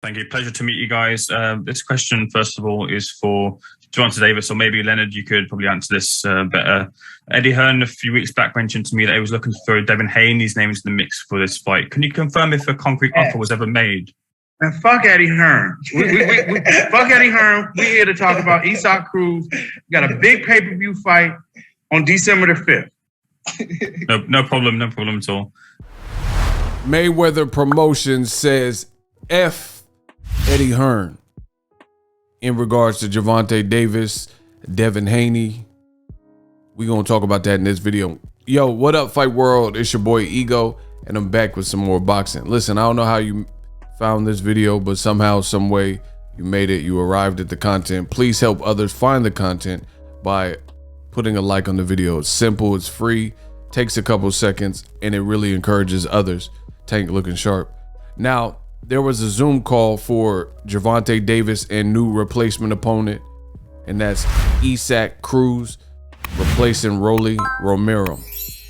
Thank you. Pleasure to meet you guys. This question, first of all, is for Gervonta Davis, or maybe Leonard, you could probably answer this better. Eddie Hearn a few weeks back mentioned to me that he was looking to throw Devin Haney's name into the mix for this fight. Can you confirm if a concrete offer was ever made? Man, fuck Eddie Hearn. Fuck Eddie Hearn. We're here to talk about Cruz. We got a big pay-per-view fight on December the 5th. No problem at all. Mayweather Promotions says F Eddie Hearn in regards to Gervonta Davis, Devin Haney. We're going to talk about that in this video. Yo, what up, Fight World? It's your boy Ego, and I'm back with some more boxing. Listen, I don't know how you found this video, but somehow, some way, you made it. You arrived at the content. Please help others find the content by putting a like on the video. It's simple, it's free, takes a couple seconds, and it really encourages others. Tank looking sharp. Now, there was a Zoom call for Gervonta Davis and new replacement opponent, and that's UCK Cruz replacing Rolly Romero.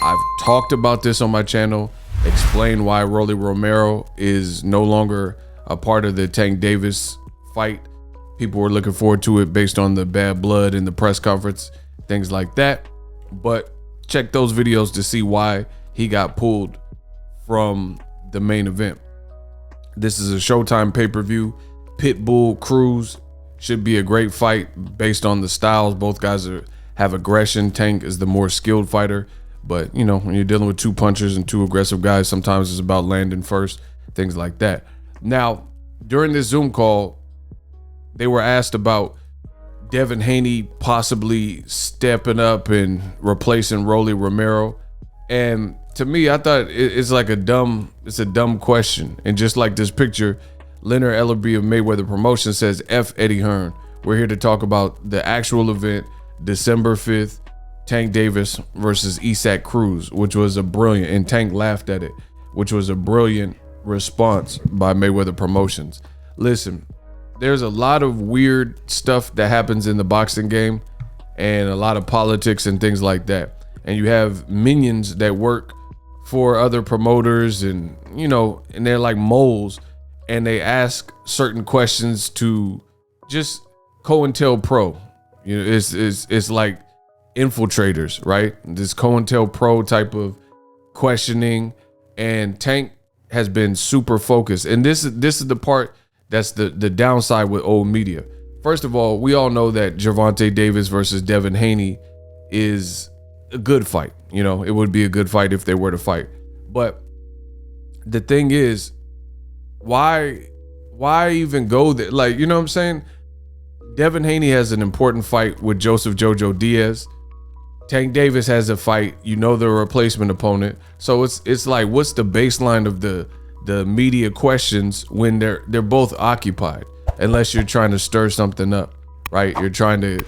I've talked about this on my channel, explained why Rolly Romero is no longer a part of the Tank Davis fight. People were looking forward to it based on the bad blood in the press conference, things like that. But check those videos to see why he got pulled from the main event. This is a Showtime pay-per-view. Pitbull Cruz should be a great fight based on the styles. Both guys have aggression. Tank is the more skilled fighter, but you know, when you're dealing with two punchers and two aggressive guys, sometimes it's about landing first, things like that. Now, during this Zoom call, they were asked about Devin Haney possibly stepping up and replacing Rolly Romero, and to me, I thought it's a dumb question. And just like this picture, Leonard Ellerbe of Mayweather Promotions says F Eddie Hearn. We're here to talk about the actual event, December 5th, Tank Davis versus UCK Cruz, which was a brilliant, and Tank laughed at it, which was a brilliant response by Mayweather Promotions. Listen, there's a lot of weird stuff that happens in the boxing game and a lot of politics and things like that. And you have minions that work for other promoters, and you know, and they're like moles, and they ask certain questions to just COINTELPRO. You know, it's like infiltrators, right? This COINTELPRO type of questioning, and Tank has been super focused. And this is the part that's the downside with old media. First of all, we all know that Gervonta Davis versus Devin Haney is a good fight. You know, it would be a good fight if they were to fight. But the thing is, why even go there? Like, you know what I'm saying? Devin Haney has an important fight with Joseph Jojo Diaz. Tank Davis has a fight, you know, the replacement opponent. So it's like, what's the baseline of the media questions when they're both occupied? Unless you're trying to stir something up, right? You're trying to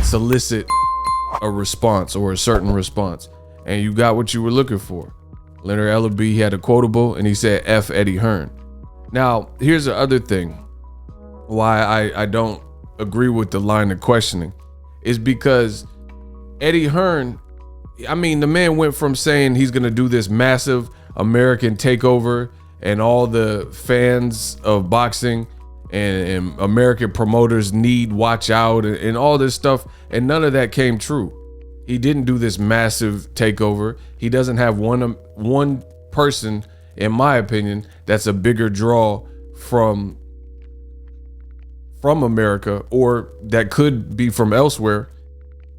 solicit a response or a certain response, and you got what you were looking for. Leonard Ellerbe, he had a quotable, and he said F Eddie Hearn. Now, here's the other thing why I don't agree with the line of questioning is because Eddie Hearn, I mean, the man went from saying he's gonna do this massive American takeover and all the fans of boxing and American promoters need watch out and all this stuff, and none of that came true. He didn't do this massive takeover. He doesn't have one person, in my opinion, that's a bigger draw from America, or that could be from elsewhere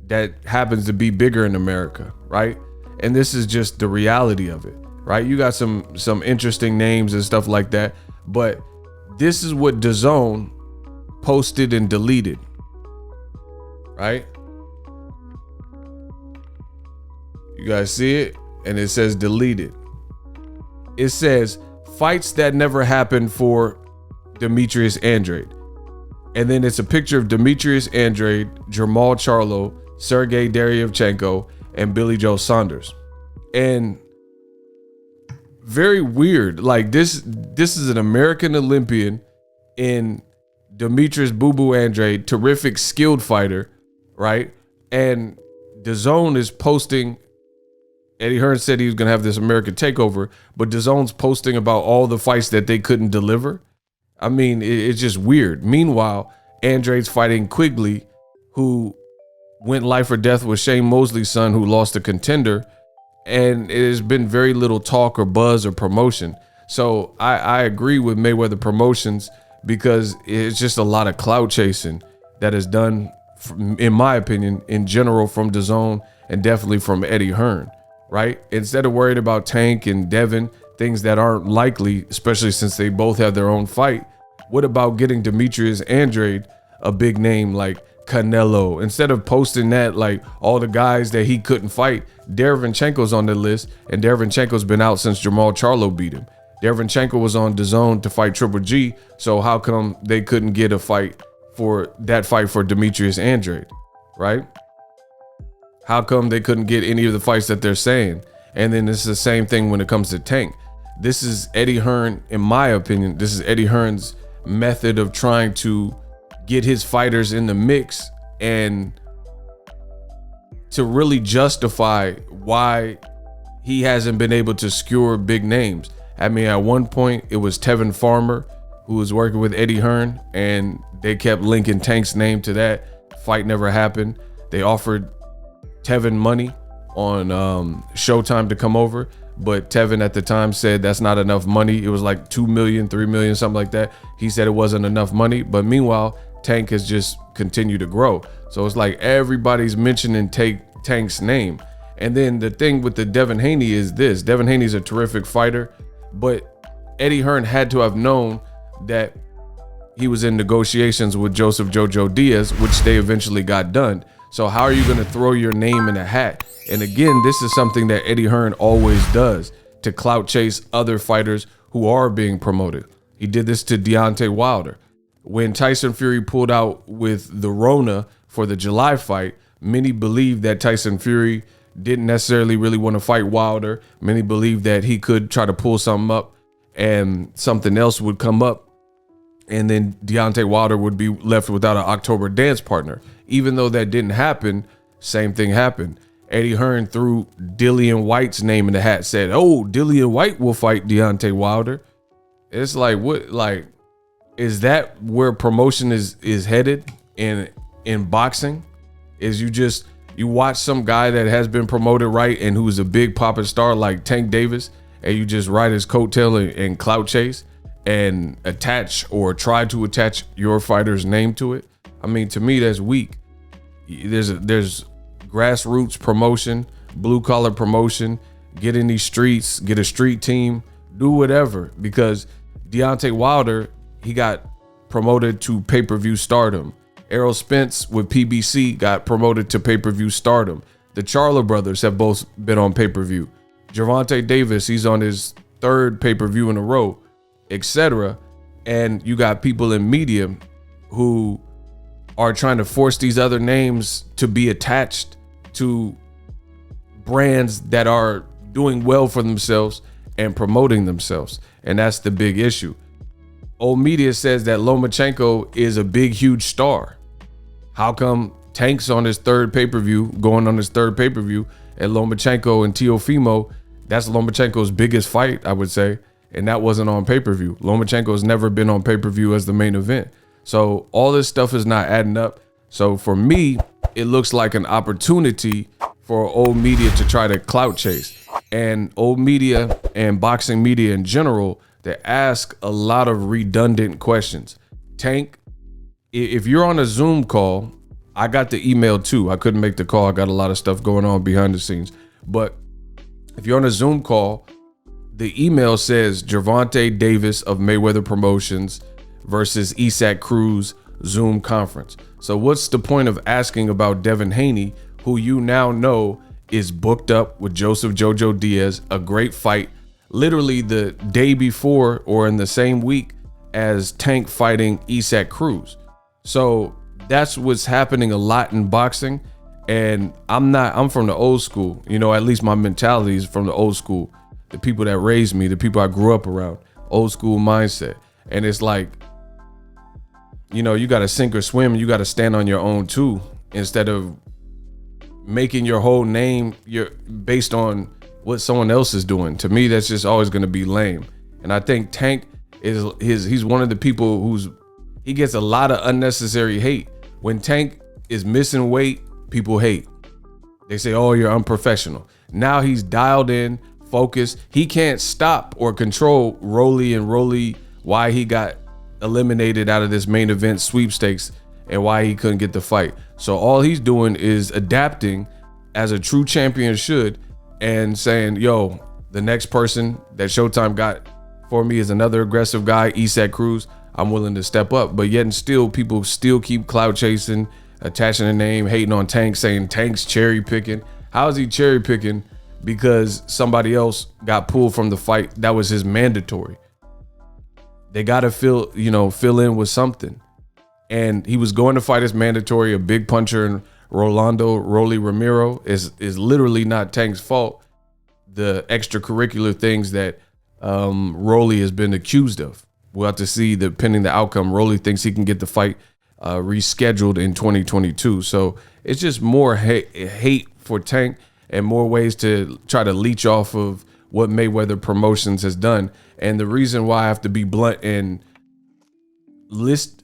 that happens to be bigger in America, right? And this is just the reality of it, right? You got some interesting names and stuff like that, but this is what DAZN posted and deleted, right? You guys see it? And it says deleted. It says fights that never happened for Demetrius Andrade. And then it's a picture of Demetrius Andrade, Jermall Charlo, Sergey Deryevchenko, and Billy Joe Saunders. And very weird. Like this is an American Olympian in Demetrius Boo Boo Andrade, terrific skilled fighter, right? And DAZN is posting. Eddie Hearn said he was gonna have this American takeover, but DAZN's posting about all the fights that they couldn't deliver. I mean, it's just weird. Meanwhile, Andrade's fighting Quigley, who went life or death with Shane Mosley's son, who lost a contender, and there's been very little talk or buzz or promotion. So I agree with Mayweather Promotions because it's just a lot of clout chasing that is done, in my opinion, in general from DAZN and definitely from Eddie Hearn, right? Instead of worried about Tank and Devin, things that aren't likely, especially since they both have their own fight, what about getting Demetrius Andrade a big name like Canelo? Instead of posting that, like all the guys that he couldn't fight, Derevyanchenko's on the list, and Derevyanchenko's been out since Jamal Charlo beat him. Derevyanchenko was on DAZN to fight Triple G, so how come they couldn't get a fight for Demetrius Andrade, right? How come they couldn't get any of the fights that they're saying? And then it's the same thing when it comes to Tank. This is Eddie Hearn, in my opinion, this is Eddie Hearn's method of trying to get his fighters in the mix and to really justify why he hasn't been able to skewer big names. I mean, at one point it was Tevin Farmer who was working with Eddie Hearn, and they kept linking Tank's name to that. Fight never happened. They offered Tevin money on Showtime to come over, but Tevin at the time said that's not enough money. It was like 2 million, 3 million, something like that. He said it wasn't enough money, but meanwhile, Tank has just continued to grow. So it's like everybody's mentioning Tank's name. And then the thing with the Devin Haney is this. Devin Haney's a terrific fighter, but Eddie Hearn had to have known that he was in negotiations with Joseph Jojo Diaz, which they eventually got done. So how are you going to throw your name in a hat? And again, this is something that Eddie Hearn always does, to clout chase other fighters who are being promoted. He did this to Deontay Wilder. When Tyson Fury pulled out with the Rona for the July fight, many believed that Tyson Fury didn't necessarily really want to fight Wilder. Many believed that he could try to pull something up and something else would come up, and then Deontay Wilder would be left without an October dance partner. Even though that didn't happen, same thing happened. Eddie Hearn threw Dillian White's name in the hat, said, "Oh, Dillian White will fight Deontay Wilder." It's like, what? Like, is that where promotion is headed in boxing? Is you watch some guy that has been promoted right and who's a big popping star like Tank Davis, and you just ride his coattail and clout chase and attach or try to attach your fighter's name to it? I mean, to me, that's weak. There's grassroots promotion, blue collar promotion, get in these streets, get a street team, do whatever. Because Deontay Wilder, he got promoted to pay-per-view stardom. Errol Spence with PBC got promoted to pay-per-view stardom. The Charlo brothers have both been on pay-per-view. Gervonta Davis, he's on his 3rd pay-per-view in a row, etc. And you got people in media who are trying to force these other names to be attached to brands that are doing well for themselves and promoting themselves. And that's the big issue. Old media says that Lomachenko is a big, huge star. How come Tank's on his 3rd pay-per-view, going on his 3rd pay-per-view, and Lomachenko and Teofimo, that's Lomachenko's biggest fight, I would say, and that wasn't on pay-per-view. Lomachenko's never been on pay-per-view as the main event. So all this stuff is not adding up. So for me, it looks like an opportunity for old media to try to clout chase. And old media and boxing media in general, they ask a lot of redundant questions. Tank, if you're on a Zoom call, I got the email too. I couldn't make the call. I got a lot of stuff going on behind the scenes. But if you're on a Zoom call, the email says Gervonta Davis of Mayweather Promotions versus Isaac Cruz Zoom conference. So what's the point of asking about Devin Haney, who you now know is booked up with Joseph Jojo Diaz, a great fight, literally the day before or in the same week as Tank fighting Isaac Cruz. So that's what's happening a lot in boxing. And I'm from the old school, at least my mentality is from the old school, the people that raised me, the people I grew up around, old school mindset. And it's like, you got to sink or swim. You got to stand on your own too, instead of making your whole name based on what someone else is doing. To me, that's just always going to be lame. And I think Tank He's one of the people he gets a lot of unnecessary hate. When Tank is missing weight, people hate. They say, oh, you're unprofessional. Now he's dialed in, focused. He can't stop or control Rolly, why he got eliminated out of this main event sweepstakes and why he couldn't get the fight. So all he's doing is adapting as a true champion should and saying, yo, the next person that Showtime got for me is another aggressive guy, Cruz. I'm willing to step up. But yet and still, people still keep clout chasing, attaching a name, hating on Tank, saying Tank's cherry picking. How is he cherry picking? Because somebody else got pulled from the fight. That was his mandatory. They got to fill in with something. And he was going to fight his mandatory. A big puncher and Rolly Ramiro is literally not Tank's fault. The extracurricular things that Rolly has been accused of. We'll have to see, depending the outcome. Rolly thinks he can get the fight rescheduled in 2022. So it's just more hate for Tank and more ways to try to leech off of what Mayweather Promotions has done. And the reason why I have to be blunt and list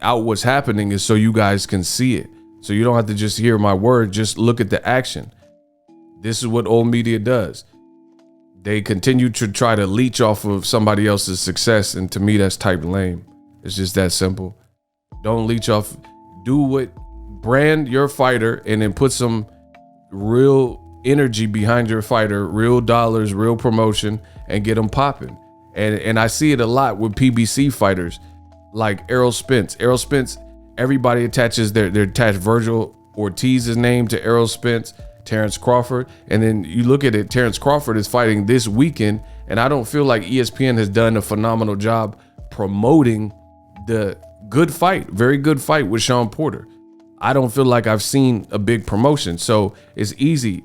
out what's happening is so you guys can see it. So you don't have to just hear my word, just look at the action. This is what old media does. They continue to try to leech off of somebody else's success, and to me, that's type lame. It's just that simple. Don't leech off. Brand your fighter, and then put some real energy behind your fighter, real dollars, real promotion, and get them popping. And I see it a lot with PBC fighters, like Errol Spence. Errol Spence, everybody attaches their attached Virgil Ortiz's name to Errol Spence. Terrence Crawford, and then you look at it, Terrence Crawford is fighting this weekend, and I don't feel like ESPN has done a phenomenal job promoting the good fight, very good fight with Sean Porter. I don't feel like I've seen a big promotion, so it's easy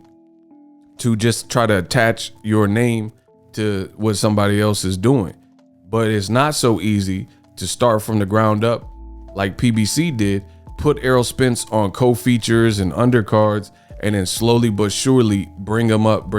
to just try to attach your name to what somebody else is doing, but it's not so easy to start from the ground up like PBC did, put Errol Spence on co-features and undercards, and then slowly but surely bring him up.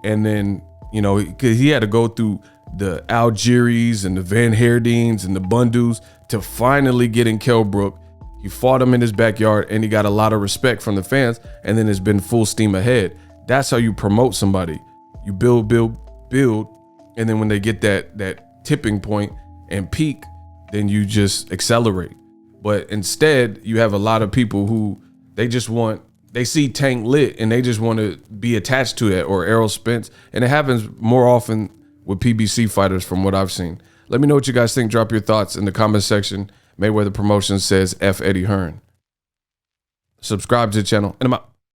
And then, because he had to go through the Algiers and the Van Herdings and the Bundus to finally get in Kell Brook. He fought him in his backyard, and he got a lot of respect from the fans, and then it's been full steam ahead. That's how you promote somebody. You build, and then when they get that tipping point and peak, then you just accelerate. But instead, you have a lot of people who they see Tank lit and they just want to be attached to it, or Errol Spence. And it happens more often with PBC fighters from what I've seen. Let me know what you guys think. Drop your thoughts in the comment section. Mayweather Promotions says F Eddie Hearn. Subscribe to the channel, and I'm out.